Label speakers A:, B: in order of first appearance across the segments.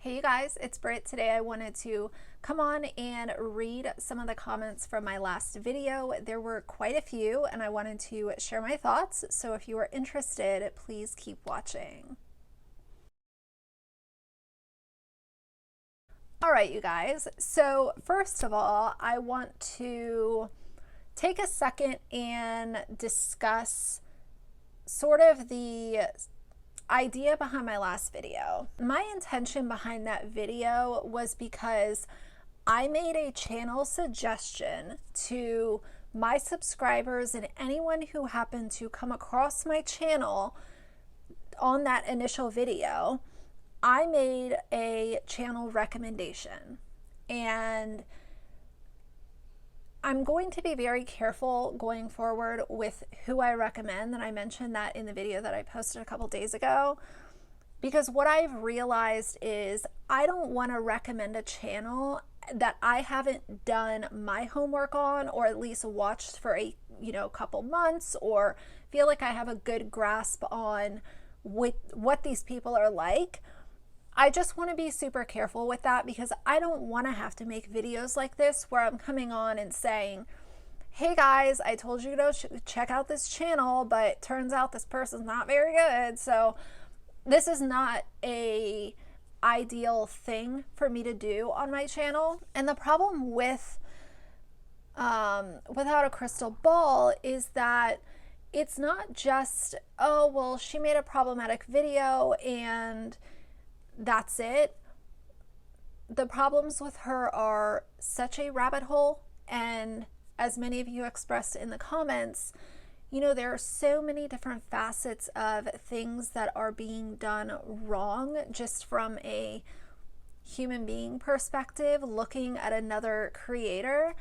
A: Hey you guys, it's Britt. Today I wanted to come on and read some of the comments from my last video. There were quite a few and I wanted to share my thoughts. So if you are interested, please keep watching. All right, you guys. So first of all, I want to take a second and discuss sort of the idea behind my last video. My intention behind that video was because I made a channel suggestion to my subscribers and anyone who happened to come across my channel on that initial video. I made a channel recommendation, and I'm going to be very careful going forward with who I recommend, and I mentioned that in the video that I posted a couple days ago, because what I've realized is I don't want to recommend a channel that I haven't done my homework on, or at least watched for a couple months, or feel like I have a good grasp on what these people are like. I just want to be super careful with that, because I don't want to have to make videos like this where I'm coming on and saying, hey guys, I told you to check out this channel, but turns out this person's not very good. So this is not a ideal thing for me to do on my channel. And the problem with Without a Crystal Ball is that it's not just, oh, well, she made a problematic video and that's it. The problems with her are such a rabbit hole, and as many of you expressed in the comments, there are so many different facets of things that are being done wrong just from a human being perspective, looking at another creator.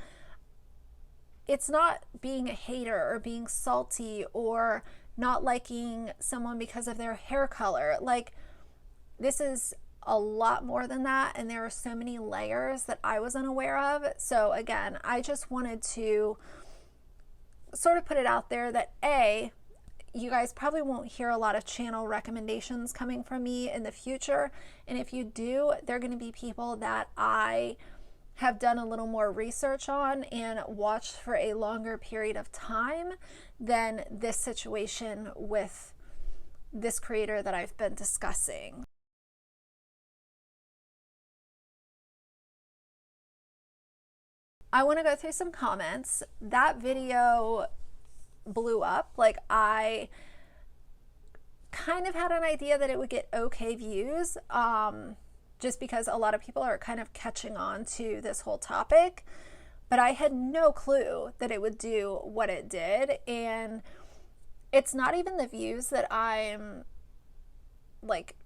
A: It's not being a hater or being salty or not liking someone because of their hair color. Like, this is a lot more than that, and there are so many layers that I was unaware of. So again, I just wanted to sort of put it out there that you guys probably won't hear a lot of channel recommendations coming from me in the future, and if you do, they're going to be people that I have done a little more research on and watched for a longer period of time than this situation with this creator that I've been discussing. I want to go through some comments. That video blew up. Like, I kind of had an idea that it would get okay views, just because a lot of people are kind of catching on to this whole topic, but I had no clue that it would do what it did. And it's not even the views that I'm like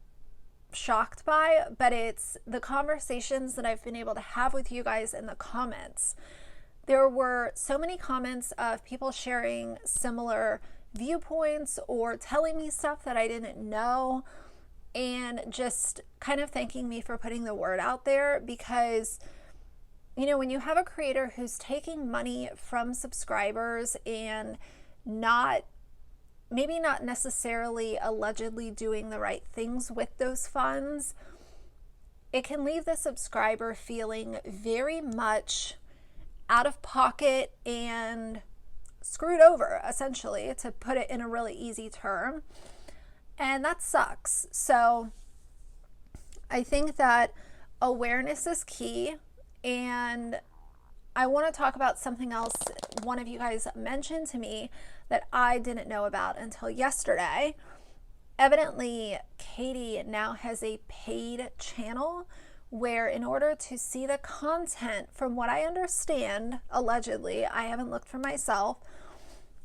A: shocked by, but it's the conversations that I've been able to have with you guys in the comments. There were so many comments of people sharing similar viewpoints or telling me stuff that I didn't know, and just kind of thanking me for putting the word out there, because when you have a creator who's taking money from subscribers and maybe not necessarily allegedly doing the right things with those funds, it can leave the subscriber feeling very much out of pocket and screwed over, essentially, to put it in a really easy term. And that sucks. So I think that awareness is key. And I want to talk about something else one of you guys mentioned to me that I didn't know about until yesterday. Evidently, Katie now has a paid channel where, in order to see the content, from what I understand, allegedly, I haven't looked for myself,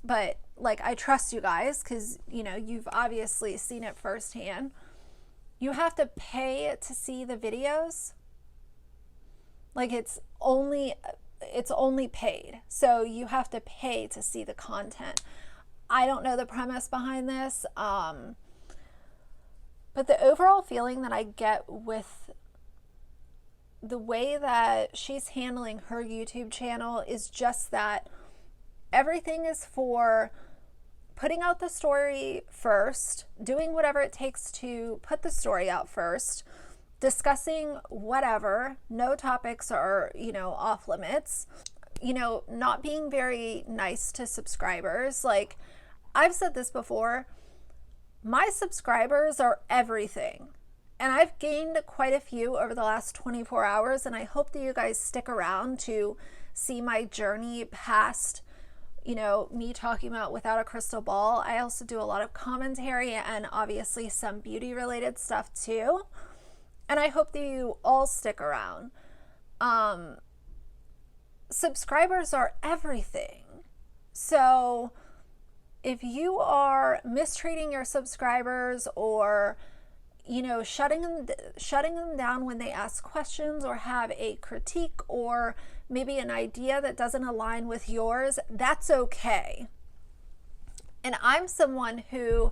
A: but like, I trust you guys because you've obviously seen it firsthand. You have to pay to see the videos. Like, it's only paid, so you have to pay to see the content. I don't know the premise behind this, but the overall feeling that I get with the way that she's handling her YouTube channel is just that everything is for putting out the story first, doing whatever it takes to put the story out first, discussing whatever, no topics are, off limits, not being very nice to subscribers. Like, I've said this before, my subscribers are everything. And I've gained quite a few over the last 24 hours, and I hope that you guys stick around to see my journey past, me talking about Without a Crystal Ball. I also do a lot of commentary and obviously some beauty related stuff too. And I hope that you all stick around. Subscribers are everything. So if you are mistreating your subscribers, or shutting them down when they ask questions or have a critique or maybe an idea that doesn't align with yours, that's okay. And I'm someone who,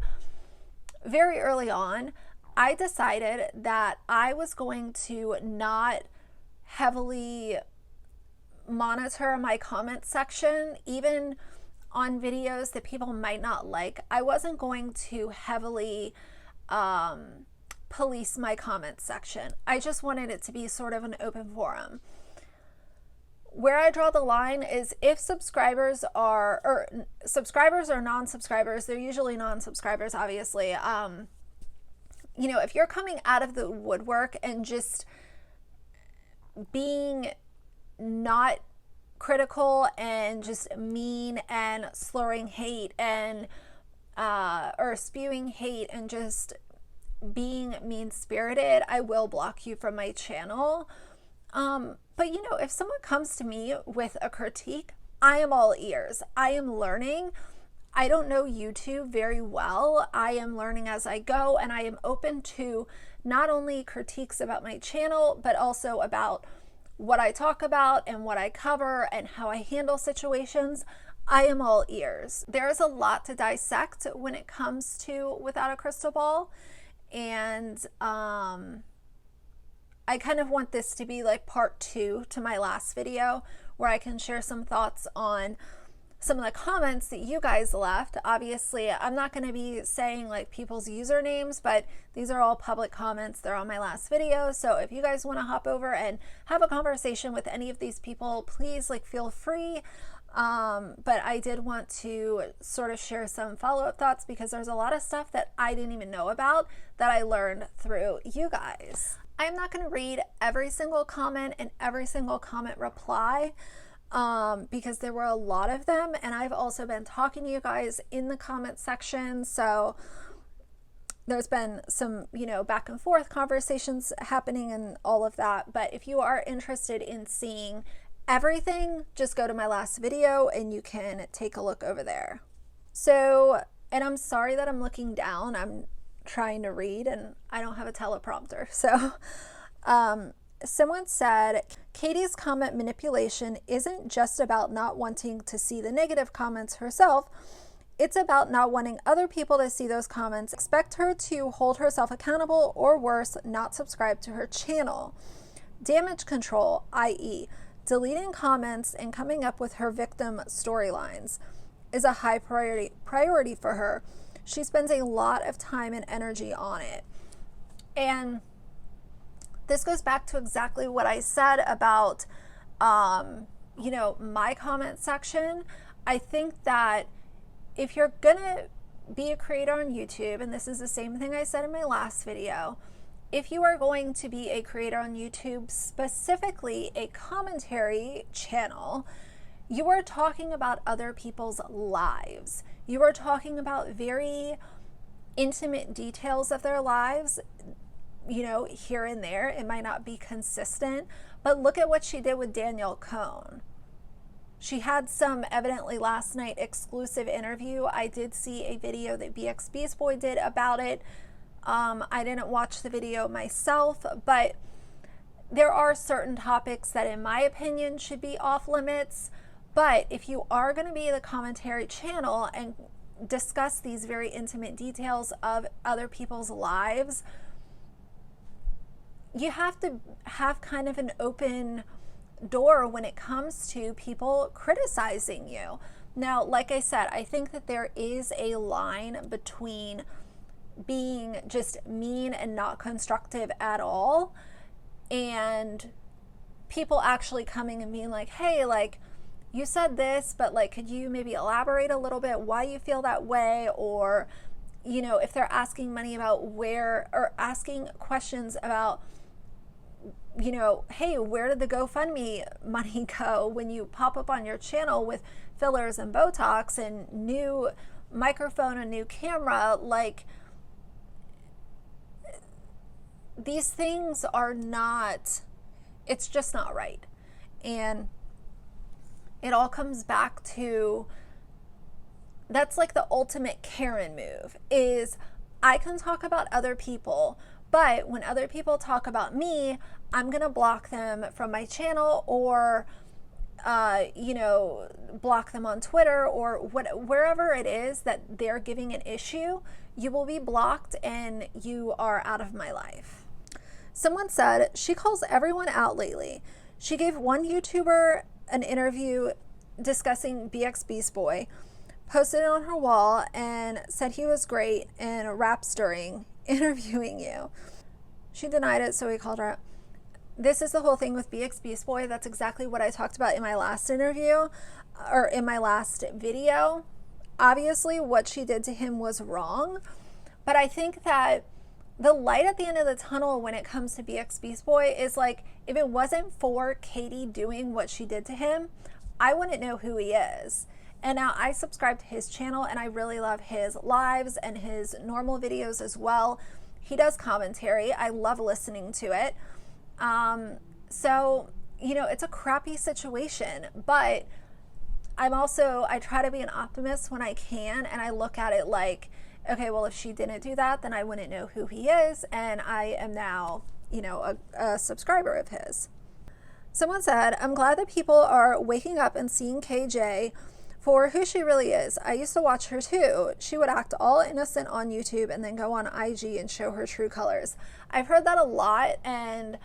A: very early on, I decided that I was going to not heavily monitor my comment section, even on videos that people might not like. I wasn't going to heavily police my comment section. I just wanted it to be sort of an open forum. Where I draw the line is if subscribers or non-subscribers, they're usually non-subscribers, obviously. If you're coming out of the woodwork and just being not critical and just mean and slurring hate and or spewing hate and just being mean-spirited, I will block you from my channel. But if someone comes to me with a critique, I am all ears. I am learning. I don't know YouTube very well. I am learning as I go, and I am open to not only critiques about my channel, but also about what I talk about and what I cover and how I handle situations. I am all ears. There is a lot to dissect when it comes to Without a Crystal Ball, and I kind of want this to be like part 2 to my last video, where I can share some thoughts on some of the comments that you guys left. Obviously, I'm not going to be saying like people's usernames, but these are all public comments. They're on my last video. So if you guys want to hop over and have a conversation with any of these people, please feel free. But I did want to sort of share some follow-up thoughts, because there's a lot of stuff that I didn't even know about that I learned through you guys. I'm not going to read every single comment and every single comment reply, because there were a lot of them, and I've also been talking to you guys in the comment section, so there's been some back and forth conversations happening and all of that. But if you are interested in seeing everything, just go to my last video and you can take a look over there. So, and I'm sorry that I'm looking down, I'm trying to read and I don't have a teleprompter. So someone said, Katie's comment manipulation isn't just about not wanting to see the negative comments herself. It's about not wanting other people to see those comments. Expect her to hold herself accountable, or worse, not subscribe to her channel. Damage control, i.e., deleting comments and coming up with her victim storylines, is a high priority for her. She spends a lot of time and energy on it. And this goes back to exactly what I said about, my comment section. I think that if you're gonna be a creator on YouTube, and this is the same thing I said in my last video, if you are going to be a creator on YouTube, specifically a commentary channel, you are talking about other people's lives. You are talking about very intimate details of their lives, here and there. It might not be consistent, but look at what she did with Danielle Cohn. She had some evidently last night exclusive interview. I did see a video that BX Beast Boy did about it. I didn't watch the video myself, but there are certain topics that in my opinion should be off limits. But if you are going to be the commentary channel and discuss these very intimate details of other people's lives, you have to have kind of an open door when it comes to people criticizing you. Now, like I said, I think that there is a line between being just mean and not constructive at all, and people actually coming and being like, hey, like, you said this, but like, could you maybe elaborate a little bit why you feel that way? Or, you know, if they're asking money about where, or asking questions about, you know, hey, where did the GoFundMe money go when you pop up on your channel with fillers and Botox and new microphone and new camera? Like, these things are not, it's just not right. And it all comes back to, that's like the ultimate Karen move, is I can talk about other people, but when other people talk about me, I'm going to block them from my channel, or, you know, block them on Twitter, or wherever it is that they're giving an issue, you will be blocked and you are out of my life. Someone said, she calls everyone out lately. She gave one YouTuber an interview discussing BX Beast Boy, posted it on her wall, and said he was great and raps during interviewing you. She denied it, so we called her out. This is the whole thing with BX Beast Boy. That's exactly what I talked about in my last interview, or in my last video. Obviously, what she did to him was wrong, but I think that the light at the end of the tunnel when it comes to BX Beast Boy is like, if it wasn't for Katie doing what she did to him, I wouldn't know who he is. And now I subscribe to his channel and I really love his lives and his normal videos as well. He does commentary. I love listening to it. So, you know, it's a crappy situation, but I try to be an optimist when I can, and I look at it like, okay, well, if she didn't do that, then I wouldn't know who he is, and I am now, you know, a subscriber of his. Someone said, I'm glad that people are waking up and seeing KJ for who she really is. I used to watch her too. She would act all innocent on YouTube and then go on IG and show her true colors. I've heard that a lot, and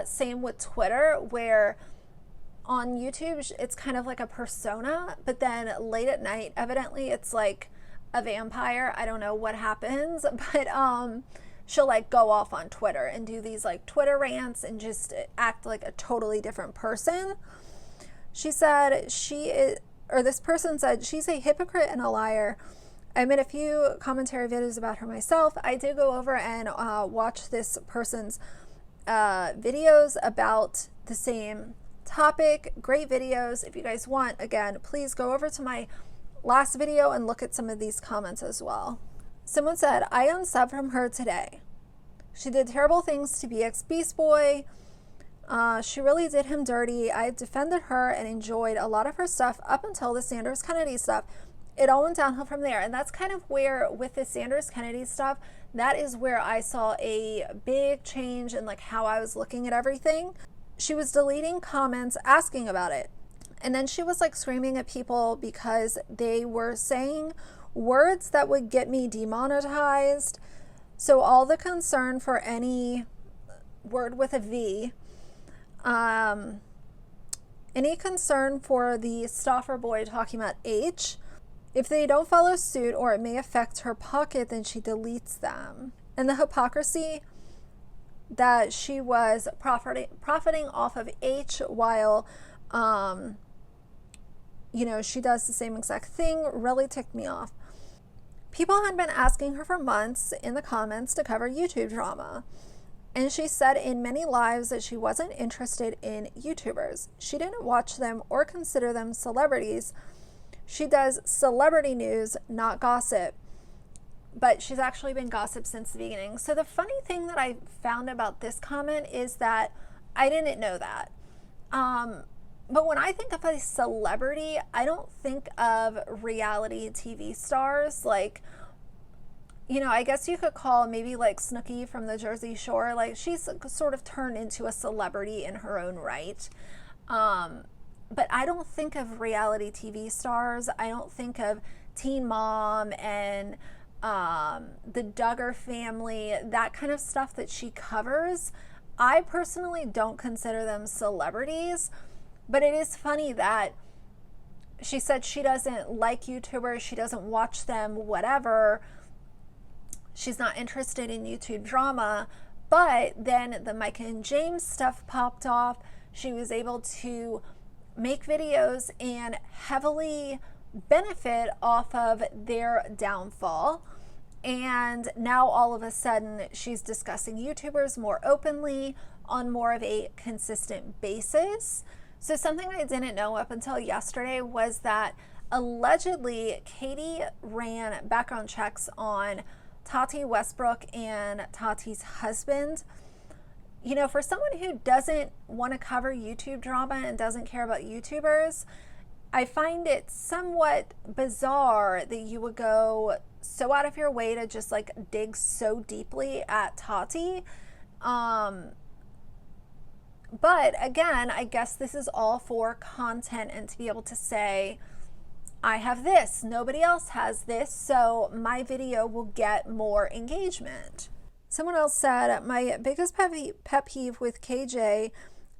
A: same with Twitter, where on YouTube it's kind of like a persona, but then late at night, evidently it's like a vampire. I don't know what happens, but she'll like go off on Twitter and do these like Twitter rants and just act like a totally different person. She said this person said she's a hypocrite and a liar. I made a few commentary videos about her myself. I did go over and watch this person's videos about the same topic. Great videos. If you guys want, again, please go over to my last video and look at some of these comments as well. Someone said, I unsubbed from her today. She did terrible things to BX Beast Boy. She really did him dirty. I defended her and enjoyed a lot of her stuff up until the Sanders Kennedy stuff. It all went downhill from there. And that's kind of where, with the Sanders Kennedy stuff, that is where I saw a big change in like how I was looking at everything. She was deleting comments asking about it. And then she was like screaming at people because they were saying words that would get me demonetized. So all the concern for any word with a V, any concern for the Stoffer boy talking about H, if they don't follow suit or it may affect her pocket, then she deletes them. And the hypocrisy that she was profiting off of H while, you know, she does the same exact thing really ticked me off. People had been asking her for months in the comments to cover YouTube drama. And she said in many lives that she wasn't interested in YouTubers. She didn't watch them or consider them celebrities. She does celebrity news, not gossip. But she's actually been gossip since the beginning. So the funny thing that I found about this comment is that I didn't know that. But when I think of a celebrity, I don't think of reality TV stars. Like, you know, I guess you could call maybe like Snooki from the Jersey Shore. Like, she's sort of turned into a celebrity in her own right. But I don't think of reality TV stars. I don't think of Teen Mom and the Duggar family, that kind of stuff that she covers. I personally don't consider them celebrities. But it is funny that she said she doesn't like YouTubers, she doesn't watch them, whatever. she's not interested in YouTube drama. But then the Micah and James stuff popped off. She was able to make videos and heavily benefit off of their downfall. And now all of a sudden she's discussing YouTubers more openly on more of a consistent basis. So something I didn't know up until yesterday was that allegedly Katie ran background checks on Tati Westbrook and Tati's husband. You know, for someone who doesn't want to cover YouTube drama and doesn't care about YouTubers, I find it somewhat bizarre that you would go so out of your way to just like dig so deeply at Tati. But again, I guess this is all for content and to be able to say, I have this, nobody else has this, so my video will get more engagement. Someone else said, my biggest pet peeve with KJ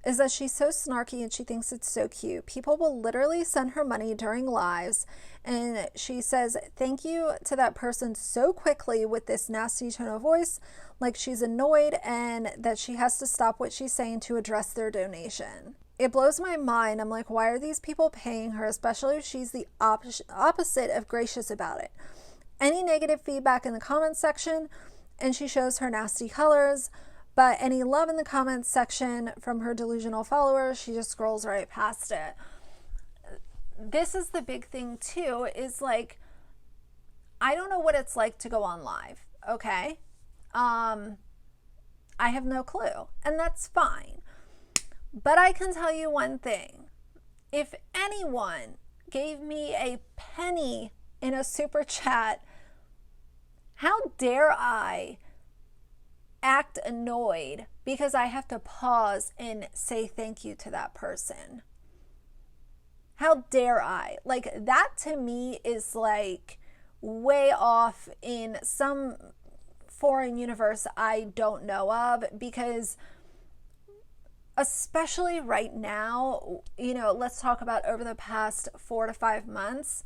A: is that she's so snarky and she thinks it's so cute. People will literally send her money during lives and she says thank you to that person so quickly with this nasty tone of voice, like she's annoyed and that she has to stop what she's saying to address their donation. It blows my mind. I'm like, why are these people paying her, especially if she's the opposite of gracious about it? Any negative feedback in the comments section and she shows her nasty colors, but any love in the comments section from her delusional followers, she just scrolls right past it. This is the big thing too, is like, I don't know what it's like to go on live, okay? I have no clue, and that's fine. But I can tell you one thing. If anyone gave me a penny in a super chat, how dare I act annoyed because I have to pause and say thank you to that person? How dare I? Like, that to me is like way off in some foreign universe I don't know of, because especially right now, you know, let's talk about over the past 4 to 5 months,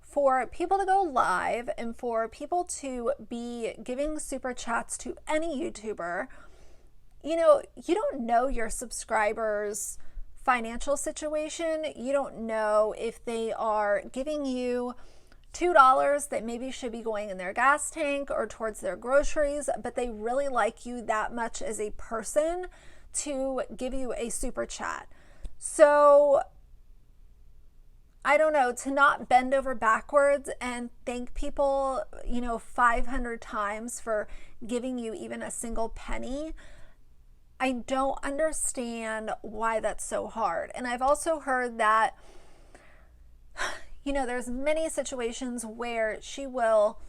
A: for people to go live and for people to be giving super chats to any YouTuber, you know, you don't know your subscribers' financial situation. You don't know if they are giving you $2 that maybe should be going in their gas tank or towards their groceries, but they really like you that much as a person to give you a super chat. So I don't know, to not bend over backwards and thank people, you know, 500 times for giving you even a single penny, I don't understand why that's so hard. And I've also heard that, you know, there's many situations where she will,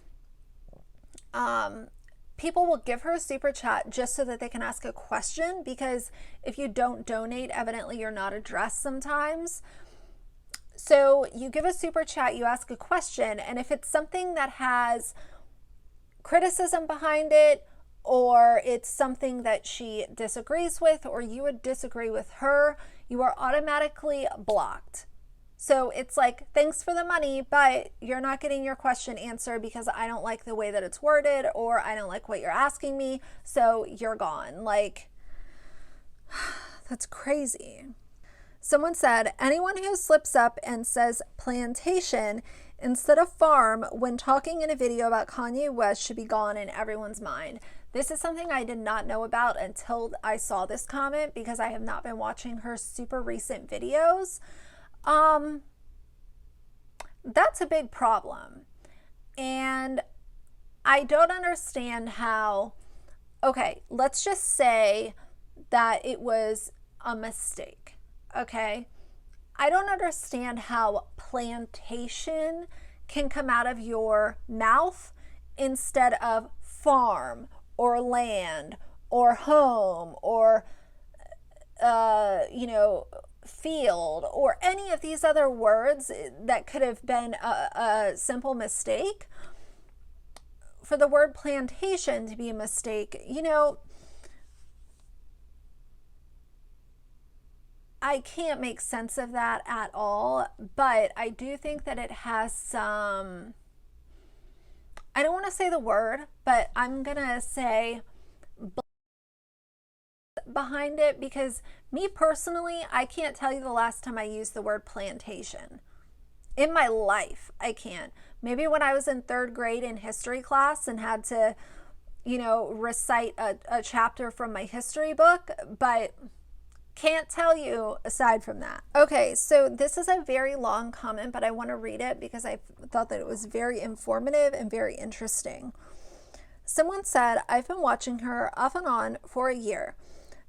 A: people will give her a super chat just so that they can ask a question, because if you don't donate, evidently you're not addressed sometimes. So you give a super chat, you ask a question, and if it's something that has criticism behind it, or it's something that she disagrees with, or you would disagree with her, you are automatically blocked. So it's like, thanks for the money, but you're not getting your question answered because I don't like the way that it's worded, or I don't like what you're asking me, so you're gone. Like, that's crazy. Someone said, anyone who slips up and says plantation instead of farm when talking in a video about Kanye West should be gone in everyone's mind. This is something I did not know about until I saw this comment, because I have not been watching her super recent videos. That's a big problem. And I don't understand how, okay, let's just say that it was a mistake. Okay, I don't understand how plantation can come out of your mouth instead of farm or land or home or, you know, field or any of these other words that could have been a simple mistake. For the word plantation to be a mistake, you know, I can't make sense of that at all, but I do think that it has some I don't want to say the word, but I'm going to say behind it, because me personally, I can't tell you the last time I used the word plantation. In my life, I can't. Maybe when I was in 3rd grade in history class and had to, recite a chapter from my history book, but can't tell you aside from that. Okay, so this is a very long comment, but I want to read it because I thought that it was very informative and very interesting. Someone said, I've been watching her off and on for a year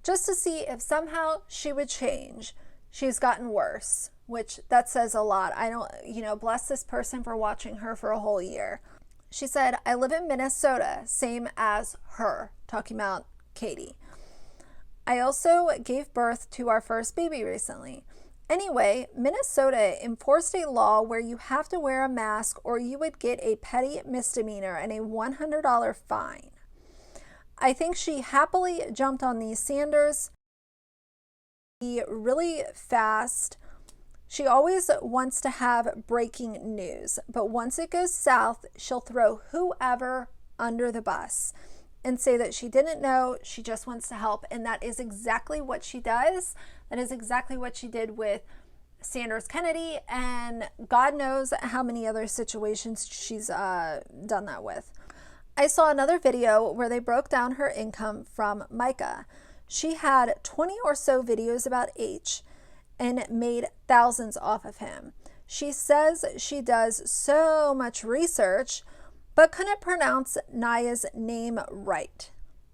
A: just to see if somehow she would change. She's gotten worse, which that says a lot. I don't, bless this person for watching her for a whole year. She said, I live in Minnesota, same as her, talking about Katie. I also gave birth to our first baby recently. Anyway, Minnesota enforced a law where you have to wear a mask or you would get a petty misdemeanor and a $100 fine. I think she happily jumped on these Sanders really fast. She always wants to have breaking news, but once it goes south, she'll throw whoever under the bus and say that she didn't know, she just wants to help. And that is exactly what she does. That is exactly what she did with Sanders Kennedy, and God knows how many other situations she's done that with. I saw another video where they broke down her income from Micah. She had 20 or so videos about H and made thousands off of him. She says she does so much research, but couldn't pronounce Naya's name right.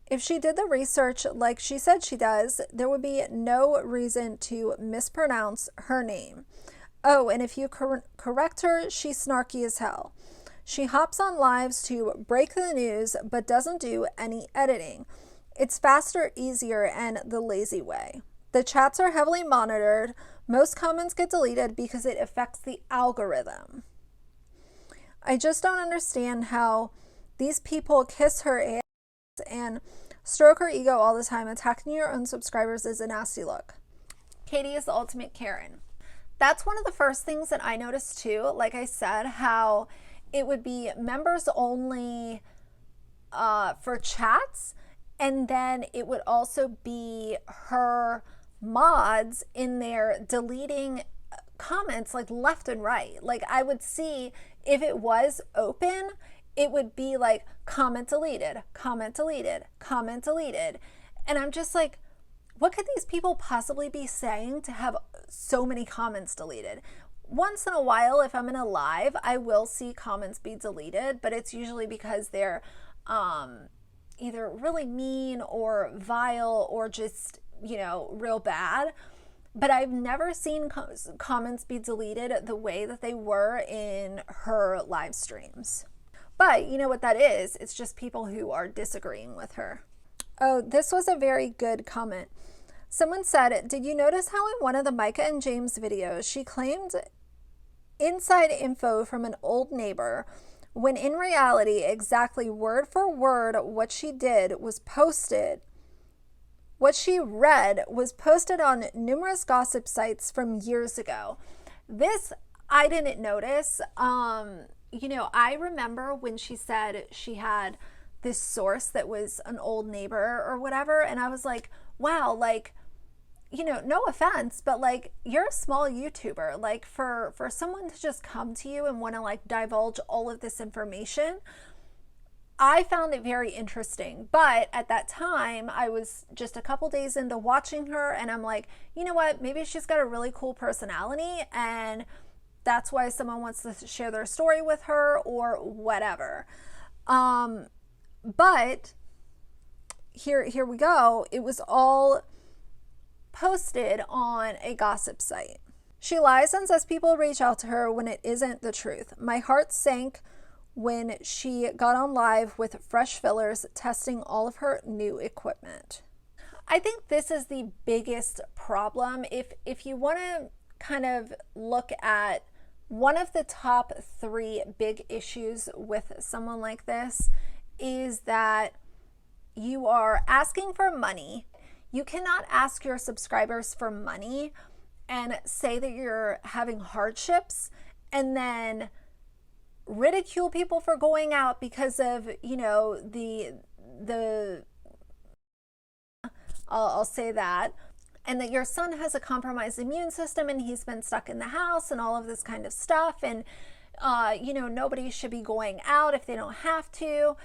A: If she did the research like she said she does, there would be no reason to mispronounce her name. Oh, and if you correct her, she's snarky as hell. She hops on lives to break the news, but doesn't do any editing. It's faster, easier, and the lazy way. The chats are heavily monitored. Most comments get deleted because it affects the algorithm. I just don't understand how these people kiss her ass and stroke her ego all the time. Attacking your own subscribers is a nasty look. Katie is the ultimate Karen. That's one of the first things that I noticed too. Like I said, how it would be members only for chats, and then it would also be her mods in there deleting comments like left and right. Like I would see if it was open, it would be like comment deleted, comment deleted, comment deleted. And I'm just like, what could these people possibly be saying to have so many comments deleted? Once in a while, if I'm in a live, I will see comments be deleted, but it's usually because they're either really mean or vile or just, real bad. But I've never seen comments be deleted the way that they were in her live streams. But you know what that is? It's just people who are disagreeing with her. Oh, this was a very good comment. Someone said, did you notice how in one of the Micah and James videos, she claimed inside info from an old neighbor, when in reality, exactly word for word, what she did was posted. What she read was posted on numerous gossip sites from years ago. This I didn't notice. I remember when she said she had this source that was an old neighbor or whatever, and I was like, wow, like, no offense, but like, you're a small YouTuber. Like for someone to just come to you and want to like divulge all of this information, I found it very interesting. But at that time, I was just a couple days into watching her, and I'm like, you know what, maybe she's got a really cool personality, and that's why someone wants to share their story with her or whatever. But here we go. It was all posted on a gossip site. She lies and says people reach out to her when it isn't the truth. My heart sank when she got on live with fresh fillers testing all of her new equipment. I think this is the biggest problem. If you want to kind of look at one of the top 3 big issues with someone like this, is that you are asking for money. You cannot ask your subscribers for money and say that you're having hardships and then ridicule people for going out because of, you know, I'll say that, and that your son has a compromised immune system and he's been stuck in the house and all of this kind of stuff, and you know, nobody should be going out if they don't have to,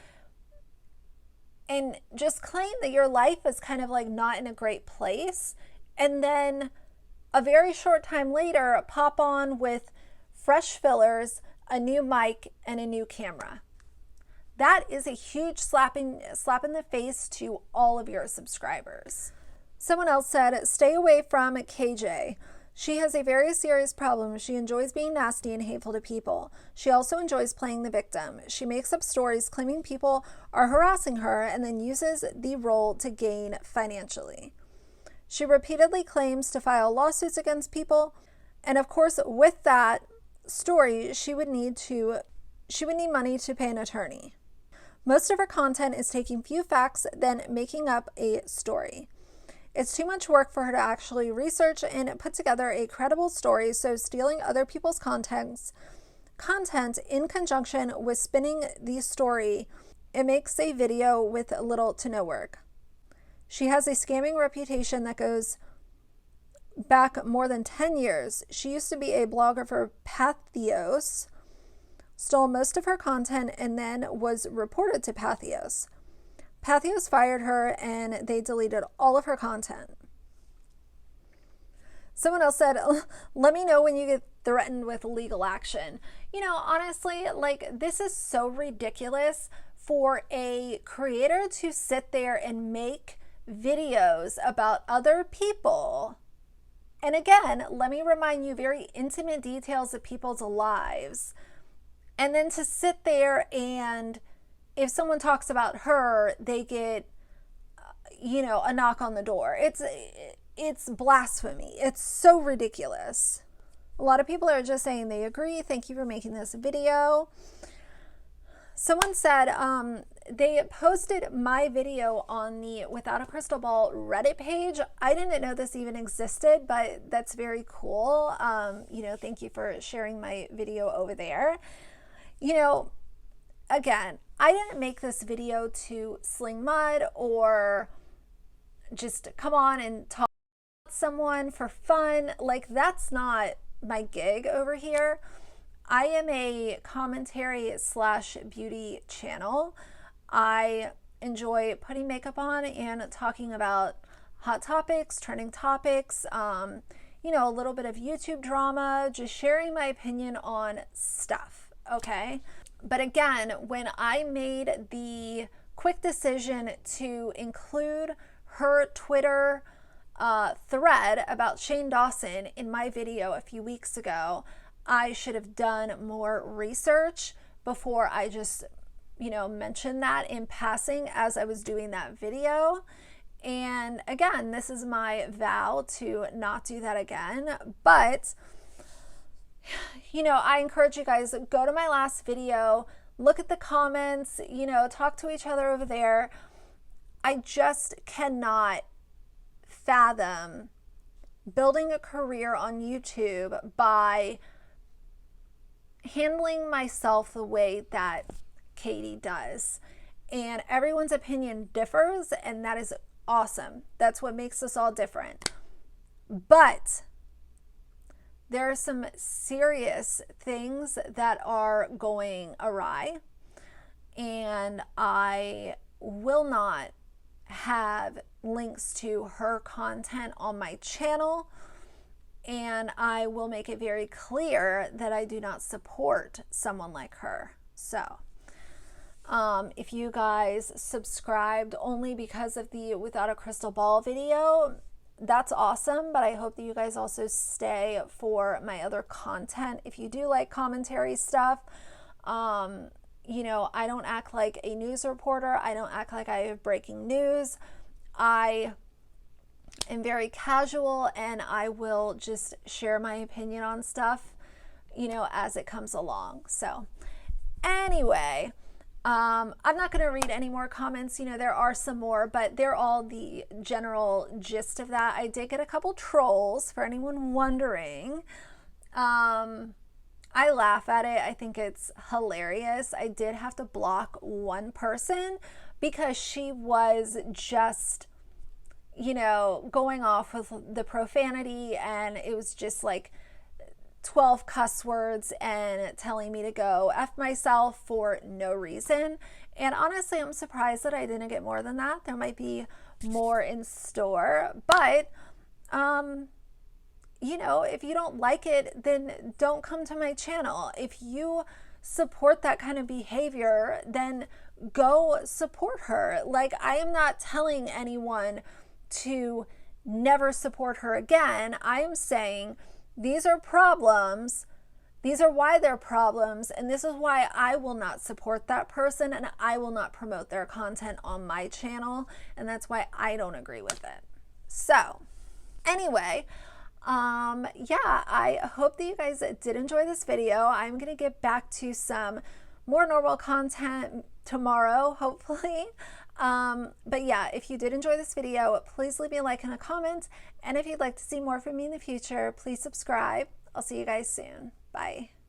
A: and just claim that your life is kind of like not in a great place, and then a very short time later pop on with fresh fillers, a new mic, and a new camera. That is a huge slap in the face to all of your subscribers. Someone else said, stay away from KJ. She has a very serious problem. She enjoys being nasty and hateful to people. She also enjoys playing the victim. She makes up stories claiming people are harassing her and then uses the role to gain financially. She repeatedly claims to file lawsuits against people. And of course, with that story, she would need money to pay an attorney. Most of her content is taking few facts, then making up a story. It's too much work for her to actually research and put together a credible story, so stealing other people's content in conjunction with spinning the story, it makes a video with little to no work. She has a scamming reputation that goes back more than 10 years. She used to be a blogger for Pathos, stole most of her content, and then was reported to Pathos. Pathos fired her and they deleted all of her content. Someone else said, let me know when you get threatened with legal action. You know, honestly, like, this is so ridiculous for a creator to sit there and make videos about other people. And again, let me remind you, very intimate details of people's lives. And then to sit there and if someone talks about her, they get, you know, a knock on the door. It's blasphemy. It's so ridiculous. A lot of people are just saying they agree. Thank you for making this video. Someone said they posted my video on the Without a Crystal Ball Reddit page. I didn't know this even existed, but that's very cool. You know, thank you for sharing my video over there. You know, again, I didn't make this video to sling mud or just come on and talk to someone for fun. Like, that's not my gig over here. I am a commentary / beauty channel. I enjoy putting makeup on and talking about hot topics, trending topics, you know, a little bit of YouTube drama, just sharing my opinion on stuff, okay? But again, when I made the quick decision to include her Twitter thread about Shane Dawson in my video a few weeks ago, I should have done more research before I just, you know, mentioned that in passing as I was doing that video. And again, this is my vow to not do that again. But you know, I encourage you guys, go to my last video, look at the comments, you know, talk to each other over there. I just cannot fathom building a career on YouTube by handling myself the way that Katie does. And everyone's opinion differs, and that is awesome. That's what makes us all different. But there are some serious things that are going awry, and I will not have links to her content on my channel, and I will make it very clear that I do not support someone like her. So if you guys subscribed only because of the Without a Crystal Ball video, that's awesome, but I hope that you guys also stay for my other content. If you do like commentary stuff, you know, I don't act like a news reporter. I don't act like I have breaking news. I am very casual, and I will just share my opinion on stuff, you know, as it comes along. So anyway, I'm not going to read any more comments. You know, there are some more, but they're all the general gist of that. I did get a couple trolls, for anyone wondering. I laugh at it. I think it's hilarious. I did have to block one person because she was just, you know, going off with the profanity, and it was just like 12 cuss words and telling me to go F myself for no reason. And honestly, I'm surprised that I didn't get more than that. There might be more in store, but you know, if you don't like it, then don't come to my channel. If you support that kind of behavior, then go support her. Like, I am not telling anyone to never support her again. I am saying these are problems. These are why they're problems, and this is why I will not support that person and I will not promote their content on my channel, and that's why I don't agree with it. So, anyway, yeah, I hope that you guys did enjoy this video. I'm gonna get back to some more normal content tomorrow, hopefully. But yeah, if you did enjoy this video, please leave me a like and a comment. And if you'd like to see more from me in the future, please subscribe. I'll see you guys soon. Bye.